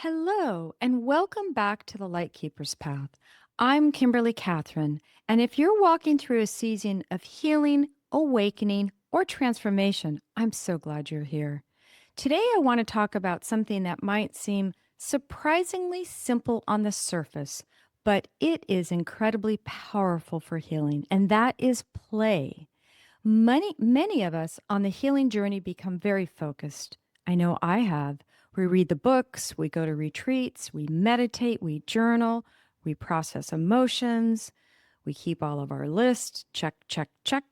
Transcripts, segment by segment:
Hello, and welcome back to the Lightkeepers Path. I'm Kimberly Katherine, and if you're walking through a season of healing, awakening, or transformation, I'm so glad you're here. Today, I want to talk about something that might seem surprisingly simple on the surface, but it is incredibly powerful for healing, and that is play. Many of us on the healing journey become very focused. I know I have. We read the books, we go to retreats, we meditate, we journal, we process emotions, we keep all of our lists, check, check, check.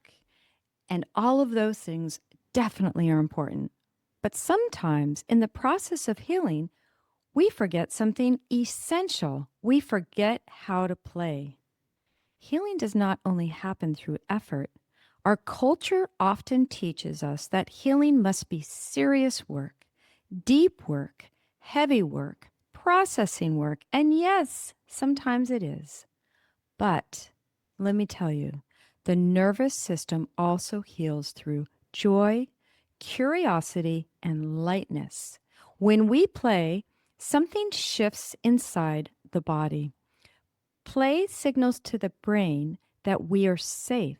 And all of those things definitely are important. But sometimes in the process of healing, we forget something essential. We forget how to play. Healing does not only happen through effort. Our culture often teaches us that healing must be serious work, deep work, heavy work, processing work, and yes, sometimes it is. But let me tell you, the nervous system also heals through joy, curiosity, and lightness. When we play, something shifts inside the body. Play signals to the brain that we are safe.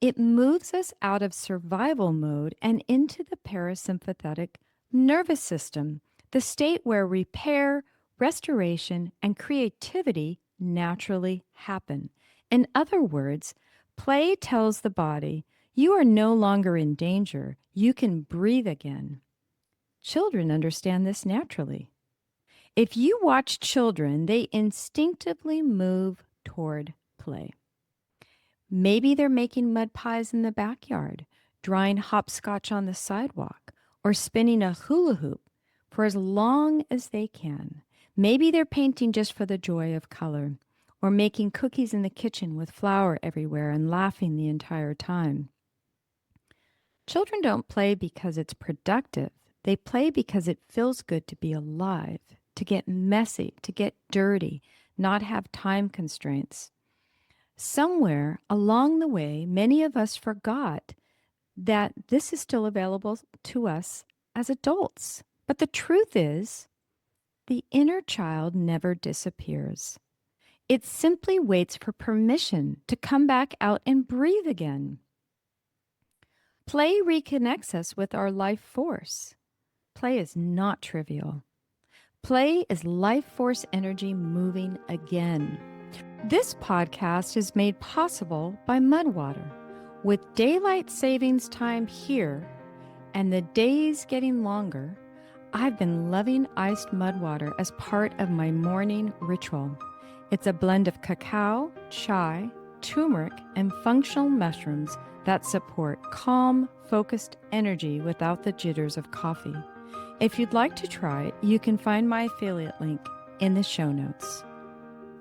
It moves us out of survival mode and into the parasympathetic nervous system, the state where repair, restoration, and creativity naturally happen. In other words, play tells the body, you are no longer in danger. You can breathe again. Children understand this naturally. If you watch children, they instinctively move toward play. Maybe they're making mud pies in the backyard, drawing hopscotch on the sidewalk, or spinning a hula hoop for as long as they can. Maybe they're painting just for the joy of color, or making cookies in the kitchen with flour everywhere and laughing the entire time. Children don't play because it's productive. They play because it feels good to be alive, to get messy, to get dirty, not have time constraints. Somewhere along the way, many of us forgot that this is still available to us as adults. But the truth is, the inner child never disappears. It simply waits for permission to come back out and breathe again. Play reconnects us with our life force. Play is not trivial. Play is life force energy moving again. This podcast is made possible by Mudwater. With daylight savings time here and the days getting longer, I've been loving iced mud water as part of my morning ritual. It's a blend of cacao, chai, turmeric, and functional mushrooms that support calm, focused energy without the jitters of coffee. If you'd like to try it, you can find my affiliate link in the show notes.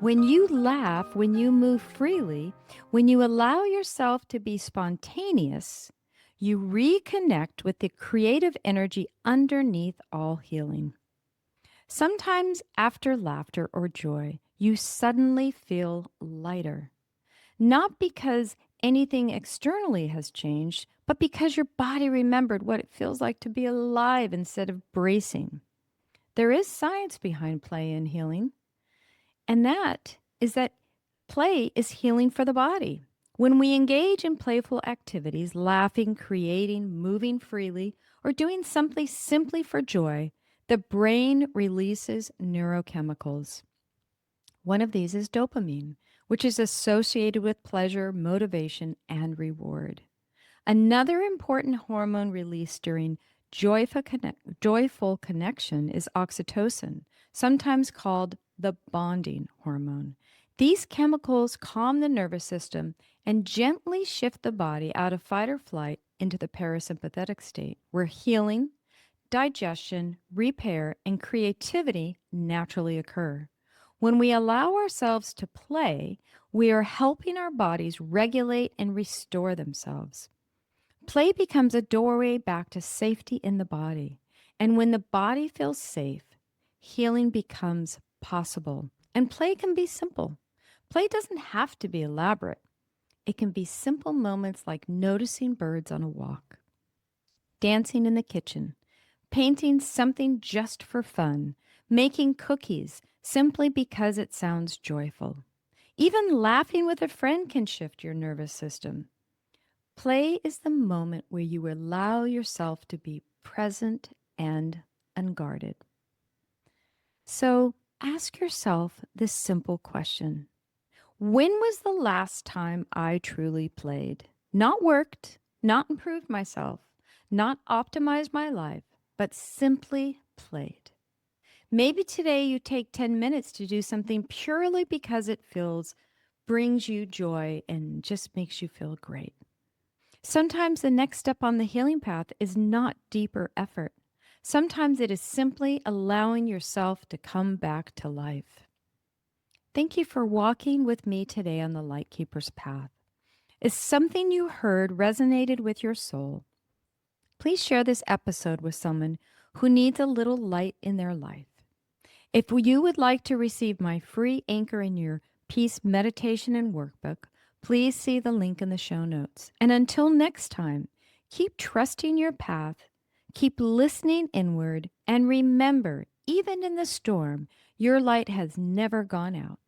When you laugh, when you move freely, when you allow yourself to be spontaneous, you reconnect with the creative energy underneath all healing. Sometimes after laughter or joy, you suddenly feel lighter. Not because anything externally has changed, but because your body remembered what it feels like to be alive instead of bracing. There is science behind play and healing. And that is that play is healing for the body. When we engage in playful activities, laughing, creating, moving freely, or doing something simply for joy, the brain releases neurochemicals. One of these is dopamine, which is associated with pleasure, motivation, and reward. Another important hormone released during joyful connection is oxytocin, sometimes called the bonding hormone. These chemicals calm the nervous system and gently shift the body out of fight or flight into the parasympathetic state, where healing, digestion, repair, and creativity naturally occur. When we allow ourselves to play, we are helping our bodies regulate and restore themselves. Play becomes a doorway back to safety in the body. And when the body feels safe, healing becomes possible. And play can be simple. Play doesn't have to be elaborate. It can be simple moments like noticing birds on a walk, dancing in the kitchen, painting something just for fun, making cookies simply because it sounds joyful. Even laughing with a friend can shift your nervous system. Play is the moment where you allow yourself to be present and unguarded. So ask yourself this simple question: when was the last time I truly played? Not worked, not improved myself, not optimized my life, but simply played. Maybe today you take 10 minutes to do something purely because it brings you joy and just makes you feel great. Sometimes the next step on the healing path is not deeper effort. Sometimes it is simply allowing yourself to come back to life. Thank you for walking with me today on the Lightkeeper's path. If something you heard resonated with your soul, please share this episode with someone who needs a little light in their life. If you would like to receive my free Anchor in Your Peace meditation and workbook, please see the link in the show notes. And until next time, keep trusting your path, keep listening inward, and remember, even in the storm, your light has never gone out,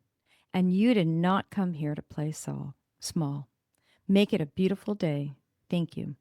and you did not come here to play small. Make it a beautiful day. Thank you.